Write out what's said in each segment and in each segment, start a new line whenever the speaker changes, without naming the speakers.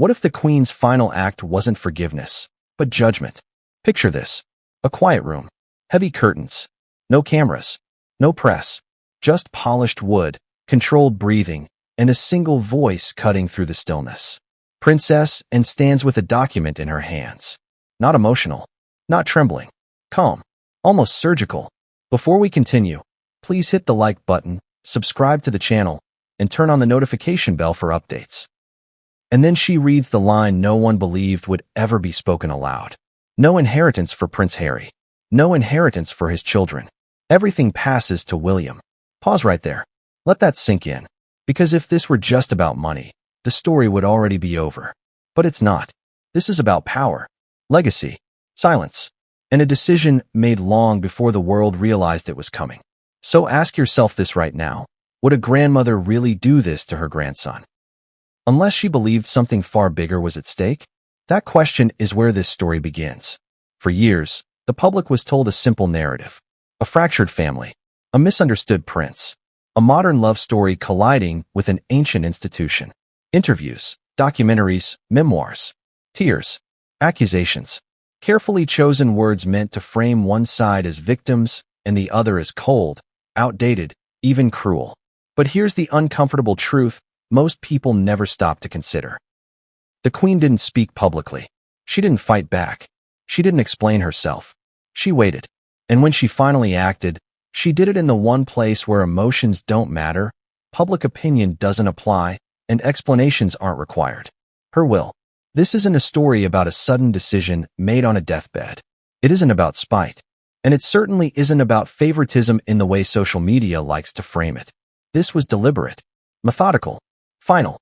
What if the Queen's final act wasn't forgiveness, but judgment? Picture this. A quiet room. Heavy curtains. No cameras. No press. Just polished wood, controlled breathing, and a single voice cutting through the stillness. Princess and stands with a document in her hands. Not emotional. Not trembling. Calm. Almost surgical. Before we continue, please hit the like button, subscribe to the channel, and turn on the notification bell for updates. And then she reads the line no one believed would ever be spoken aloud. No inheritance for Prince Harry. No inheritance for his children. Everything passes to William. Pause right there. Let that sink in. Because if this were just about money, the story would already be over. But it's not. This is about power, legacy, silence, and a decision made long before the world realized it was coming. So ask yourself this right now. Would a grandmother really do this to her grandson? Unless she believed something far bigger was at stake? That question is where this story begins. For years, the public was told a simple narrative. A fractured family. A misunderstood prince. A modern love story colliding with an ancient institution. Interviews, documentaries, memoirs. Tears. Accusations. Carefully chosen words meant to frame one side as victims and the other as cold, outdated, even cruel. But here's the uncomfortable truth most people never stop to consider. The Queen didn't speak publicly. She didn't fight back. She didn't explain herself. She waited. And when she finally acted, she did it in the one place where emotions don't matter, public opinion doesn't apply, and explanations aren't required. Her will. This isn't a story about a sudden decision made on a deathbed. It isn't about spite. And it certainly isn't about favoritism in the way social media likes to frame it. This was deliberate, methodical, final.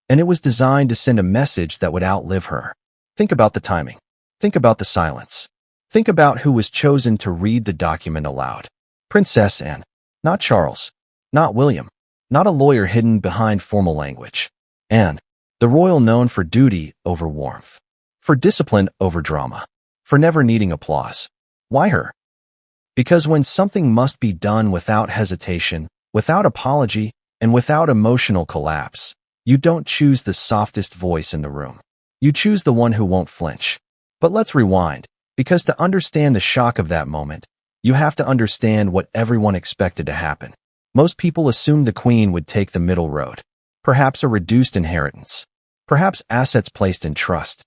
And it was designed to send a message that would outlive her. Think about the timing. Think about the silence. Think about who was chosen to read the document aloud. Princess Anne. Not Charles. Not William. Not a lawyer hidden behind formal language. Anne. The royal known for duty over warmth. For discipline over drama. For never needing applause. Why her? Because when something must be done without hesitation, without apology, and without emotional collapse, you don't choose the softest voice in the room. You choose the one who won't flinch. But let's rewind, because to understand the shock of that moment, you have to understand what everyone expected to happen. Most people assumed the Queen would take the middle road. Perhaps a reduced inheritance. Perhaps assets placed in trust.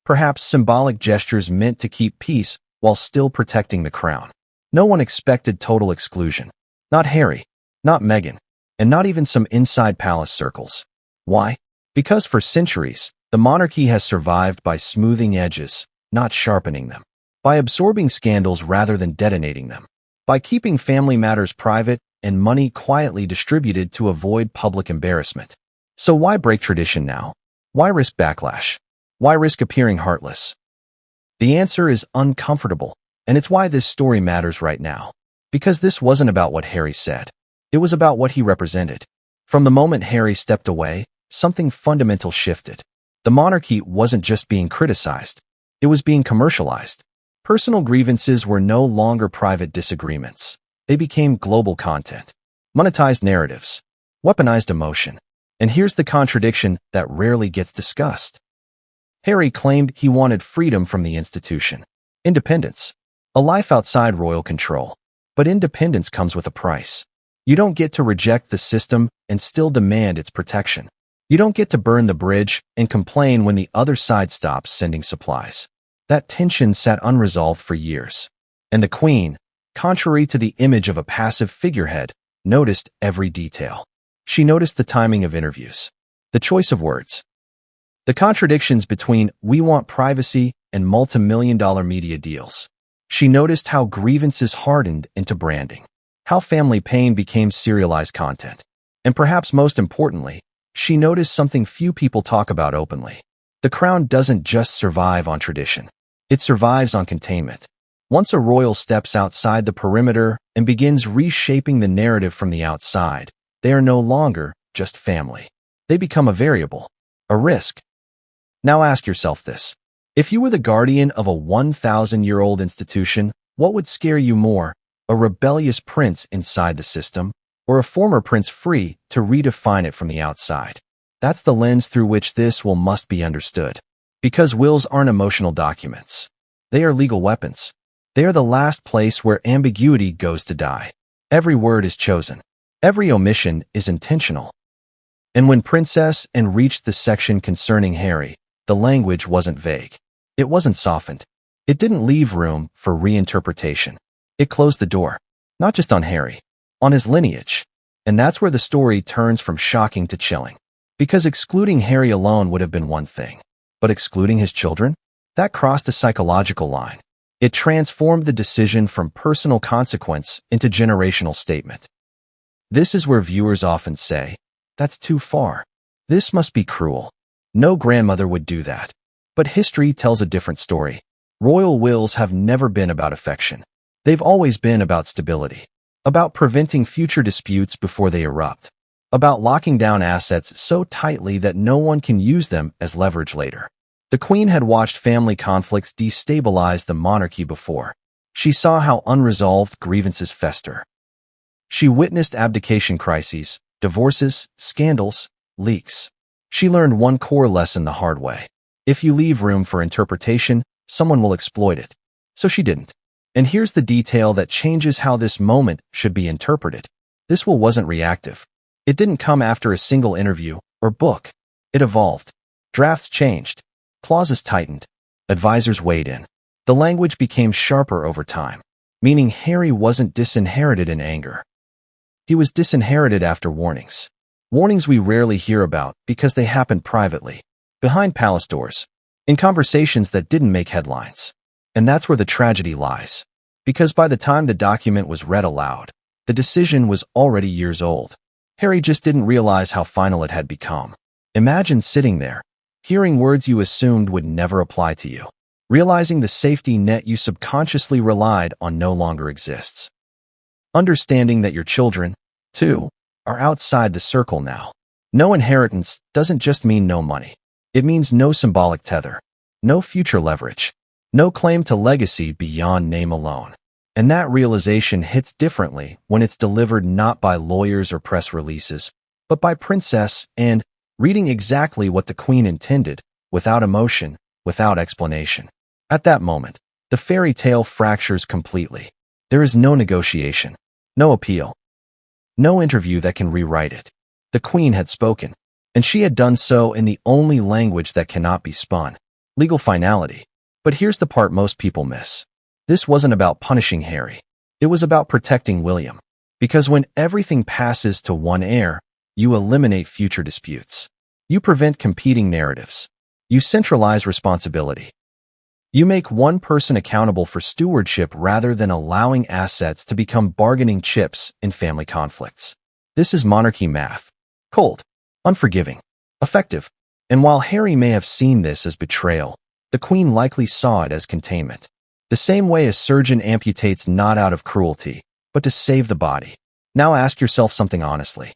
Perhaps symbolic gestures meant to keep peace while still protecting the crown. No one expected total exclusion. Not Harry, not Meghan, and not even some inside palace circles. Why? Because for centuries, the monarchy has survived by smoothing edges, not sharpening them. By absorbing scandals rather than detonating them. By keeping family matters private and money quietly distributed to avoid public embarrassment. So why break tradition now? Why risk backlash? Why risk appearing heartless? The answer is uncomfortable, and it's why this story matters right now. Because this wasn't about what Harry said. It was about what he represented. From the moment Harry stepped away, something fundamental shifted. The monarchy wasn't just being criticized. It was being commercialized. Personal grievances were no longer private disagreements. They became global content. Monetized narratives. Weaponized emotion. And here's the contradiction that rarely gets discussed. Harry claimed he wanted freedom from the institution. Independence. A life outside royal control. But independence comes with a price. You don't get to reject the system and still demand its protection. You don't get to burn the bridge and complain when the other side stops sending supplies. That tension sat unresolved for years. And the Queen, contrary to the image of a passive figurehead, noticed every detail. She noticed the timing of interviews, the choice of words, the contradictions between "we want privacy" and multi-million-dollar media deals. She noticed how grievances hardened into branding, how family pain became serialized content. And perhaps most importantly, she noticed something few people talk about openly. The crown doesn't just survive on tradition. It survives on containment. Once a royal steps outside the perimeter and begins reshaping the narrative from the outside, they are no longer just family. They become a variable, a risk. Now ask yourself this. If you were the guardian of a 1,000-year-old institution, what would scare you more? A rebellious prince inside the system, or a former prince free to redefine it from the outside? That's the lens through which this will must be understood. Because wills aren't emotional documents. They are legal weapons. They are the last place where ambiguity goes to die. Every word is chosen. Every omission is intentional. And when Princess Anne reached the section concerning Harry, the language wasn't vague. It wasn't softened. It didn't leave room for reinterpretation. It closed the door. Not just on Harry. On his lineage. And that's where the story turns from shocking to chilling. Because excluding Harry alone would have been one thing. But excluding his children? That crossed a psychological line. It transformed the decision from personal consequence into generational statement. This is where viewers often say, "That's too far. This must be cruel. No grandmother would do that." But history tells a different story. Royal wills have never been about affection. They've always been about stability. About preventing future disputes before they erupt. About locking down assets so tightly that no one can use them as leverage later. The Queen had watched family conflicts destabilize the monarchy before. She saw how unresolved grievances fester. She witnessed abdication crises, divorces, scandals, leaks. She learned one core lesson the hard way. If you leave room for interpretation, someone will exploit it. So she didn't. And here's the detail that changes how this moment should be interpreted. This will wasn't reactive. It didn't come after a single interview or book. It evolved. Drafts changed. Clauses tightened. Advisors weighed in. The language became sharper over time, meaning Harry wasn't disinherited in anger. He was disinherited after warnings. Warnings we rarely hear about because they happened privately, behind palace doors, in conversations that didn't make headlines. And that's where the tragedy lies. Because by the time the document was read aloud, the decision was already years old. Harry just didn't realize how final it had become. Imagine sitting there, hearing words you assumed would never apply to you, realizing the safety net you subconsciously relied on no longer exists. Understanding that your children, too, are outside the circle now. No inheritance doesn't just mean no money. It means no symbolic tether, no future leverage, no claim to legacy beyond name alone. And that realization hits differently when it's delivered not by lawyers or press releases, but by Princess Anne, reading exactly what the Queen intended, without emotion, without explanation. At that moment, the fairy tale fractures completely. There is no negotiation, no appeal, no interview that can rewrite it. The Queen had spoken, and she had done so in the only language that cannot be spun. Legal finality. But here's the part most people miss. This wasn't about punishing Harry. It was about protecting William. Because when everything passes to one heir, you eliminate future disputes. You prevent competing narratives. You centralize responsibility. You make one person accountable for stewardship rather than allowing assets to become bargaining chips in family conflicts. This is monarchy math. Cold, unforgiving, effective. And while Harry may have seen this as betrayal, the Queen likely saw it as containment. The same way a surgeon amputates not out of cruelty, but to save the body. Now ask yourself something honestly.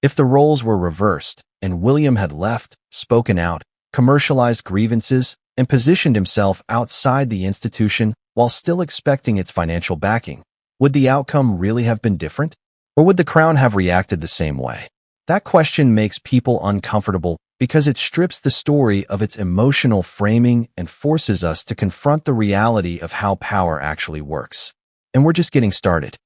If the roles were reversed, and William had left, spoken out, commercialized grievances, and positioned himself outside the institution while still expecting its financial backing, would the outcome really have been different? Or would the crown have reacted the same way? That question makes people uncomfortable because it strips the story of its emotional framing and forces us to confront the reality of how power actually works. And we're just getting started.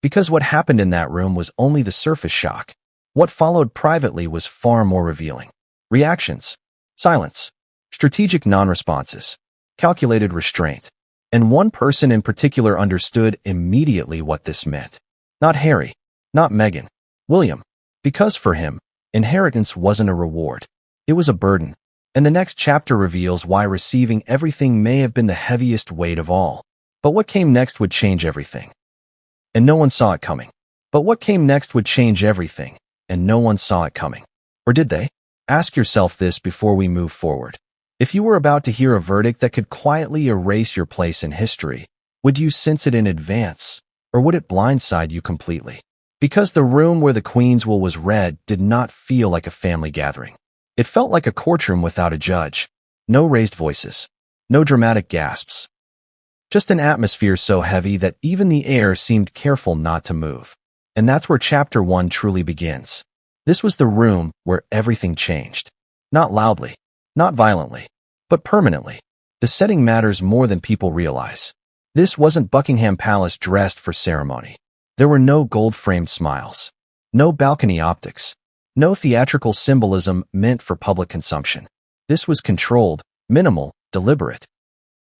Because what happened in that room was only the surface shock. What followed privately was far more revealing. Reactions, silence, strategic non-responses, calculated restraint. And one person in particular understood immediately what this meant. Not Harry, not Meghan, William. Because for him, inheritance wasn't a reward. It was a burden. And the next chapter reveals why receiving everything may have been the heaviest weight of all. But what came next would change everything. And no one saw it coming. But what came next would change everything. And no one saw it coming. Or did they? Ask yourself this before we move forward. If you were about to hear a verdict that could quietly erase your place in history, would you sense it in advance? Or would it blindside you completely? Because the room where the Queen's will was read did not feel like a family gathering. It felt like a courtroom without a judge. No raised voices. No dramatic gasps. Just an atmosphere so heavy that even the air seemed careful not to move. And that's where Chapter 1 truly begins. This was the room where everything changed. Not loudly, not violently, but permanently. The setting matters more than people realize. This wasn't Buckingham Palace dressed for ceremony. There were no gold-framed smiles, no balcony optics, no theatrical symbolism meant for public consumption. This was controlled, minimal, deliberate.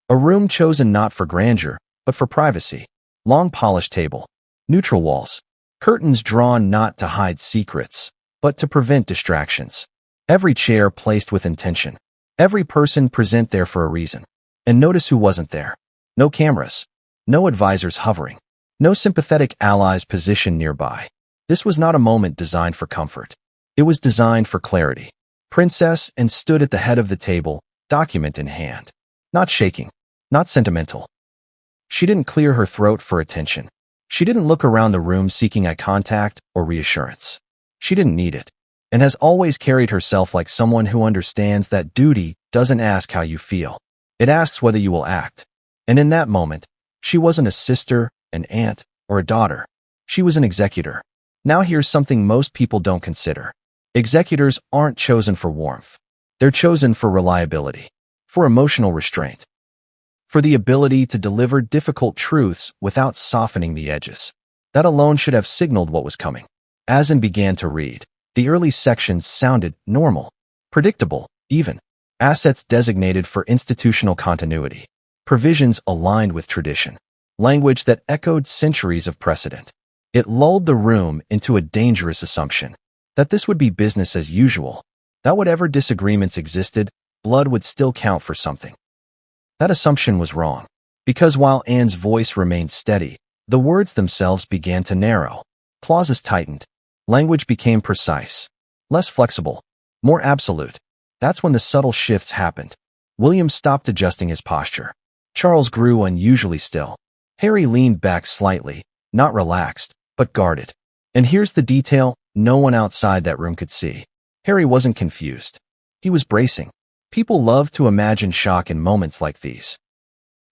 A room chosen not for grandeur, but for privacy. Long polished table, neutral walls, curtains drawn not to hide secrets, but to prevent distractions. Every chair placed with intention. Every person present there for a reason. And notice who wasn't there. No cameras. No advisors hovering. No sympathetic allies positioned nearby. This was not a moment designed for comfort. It was designed for clarity. Princess and stood at the head of the table, document in hand. Not shaking. Not sentimental. She didn't clear her throat for attention. She didn't look around the room seeking eye contact or reassurance. She didn't need it, and has always carried herself like someone who understands that duty doesn't ask how you feel. It asks whether you will act. And in that moment, she wasn't a sister, an aunt, or a daughter. She was an executor. Now here's something most people don't consider. Executors aren't chosen for warmth. They're chosen for reliability, for emotional restraint, for the ability to deliver difficult truths without softening the edges. That alone should have signaled what was coming. As Anne began to read, the early sections sounded normal, predictable, even. Assets designated for institutional continuity. Provisions aligned with tradition. Language that echoed centuries of precedent. It lulled the room into a dangerous assumption that this would be business as usual, that whatever disagreements existed, blood would still count for something. That assumption was wrong, because while Anne's voice remained steady, the words themselves began to narrow. Clauses tightened. Language became precise, less flexible, more absolute. That's when the subtle shifts happened. William stopped adjusting his posture. Charles grew unusually still. Harry leaned back slightly, not relaxed, but guarded. And here's the detail no one outside that room could see. Harry wasn't confused. He was bracing. People love to imagine shock in moments like these.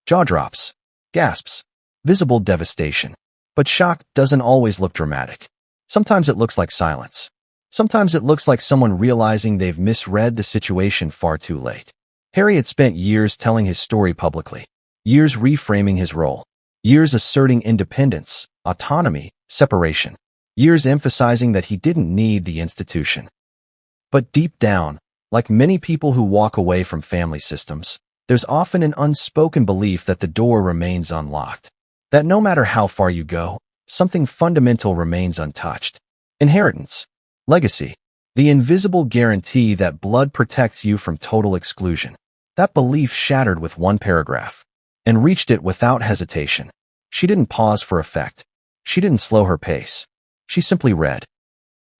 Jaw drops, gasps, visible devastation. But shock doesn't always look dramatic. Sometimes it looks like silence. Sometimes it looks like someone realizing they've misread the situation far too late. Harry had spent years telling his story publicly, years reframing his role, years asserting independence, autonomy, separation, years emphasizing that he didn't need the institution. But deep down, like many people who walk away from family systems, there's often an unspoken belief that the door remains unlocked, that no matter how far you go, something fundamental remains untouched. Inheritance, legacy, the invisible guarantee that blood protects you from total exclusion. That belief shattered with one paragraph, and reached it without hesitation. She didn't pause for effect. She didn't slow her pace. She simply read.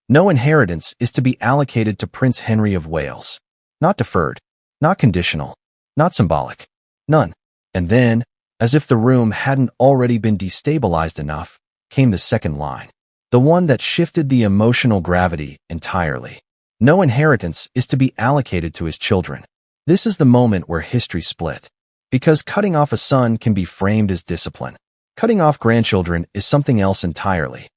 No inheritance is to be allocated to Prince Henry of Wales. Not deferred, not conditional, not symbolic. None. And then, as if the room hadn't already been destabilized enough, came the second line. The one that shifted the emotional gravity entirely. No inheritance is to be allocated to his children. This is the moment where history split. Because cutting off a son can be framed as discipline. Cutting off grandchildren is something else entirely.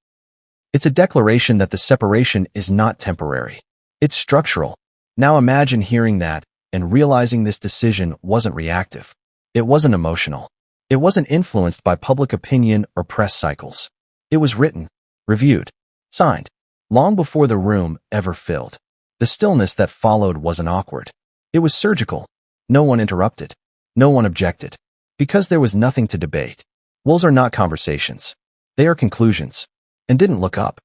It's a declaration that the separation is not temporary. It's structural. Now imagine hearing that and realizing this decision wasn't reactive. It wasn't emotional. It wasn't influenced by public opinion or press cycles. It was written, reviewed, signed, long before the room ever filled. The stillness that followed wasn't awkward. It was surgical. No one interrupted. No one objected. Because there was nothing to debate. Wills are not conversations. They are conclusions. And didn't look up.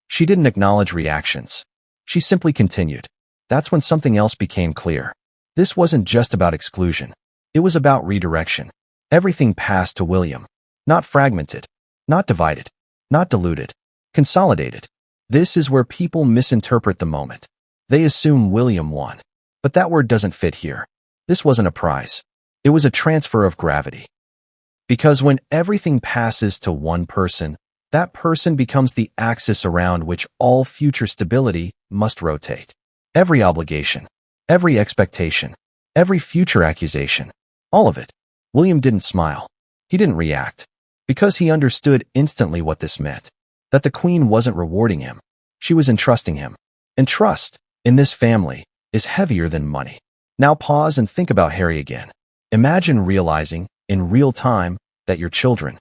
She didn't acknowledge reactions. She simply continued. That's when something else became clear. This wasn't just about exclusion. It was about redirection. Everything passed to William. Not fragmented. Not divided. Not diluted. Consolidated. This is where people misinterpret the moment. They assume William won. But that word doesn't fit here. This wasn't a prize. It was a transfer of gravity. Because when everything passes to one person, that person becomes the axis around which all future stability must rotate. Every obligation, every expectation, every future accusation, all of it. William didn't smile. He didn't react. Because he understood instantly what this meant. That the Queen wasn't rewarding him. She was entrusting him. And trust, in this family, is heavier than money. Now pause and think about Harry again. Imagine realizing, in real time, that your children,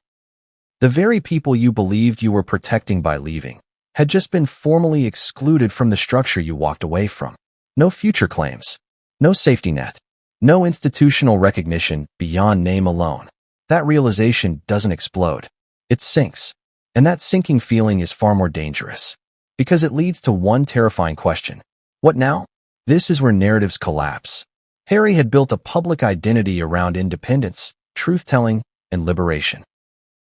the very people you believed you were protecting by leaving, had just been formally excluded from the structure you walked away from. No future claims. No safety net. No institutional recognition beyond name alone. That realization doesn't explode. It sinks. And that sinking feeling is far more dangerous. Because it leads to one terrifying question. What now? This is where narratives collapse. Harry had built a public identity around independence, truth-telling, and liberation.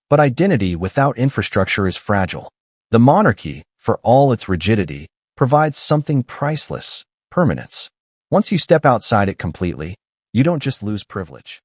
But identity without infrastructure is fragile. The monarchy, for all its rigidity, provides something priceless: permanence. Once you step outside it completely, you don't just lose privilege.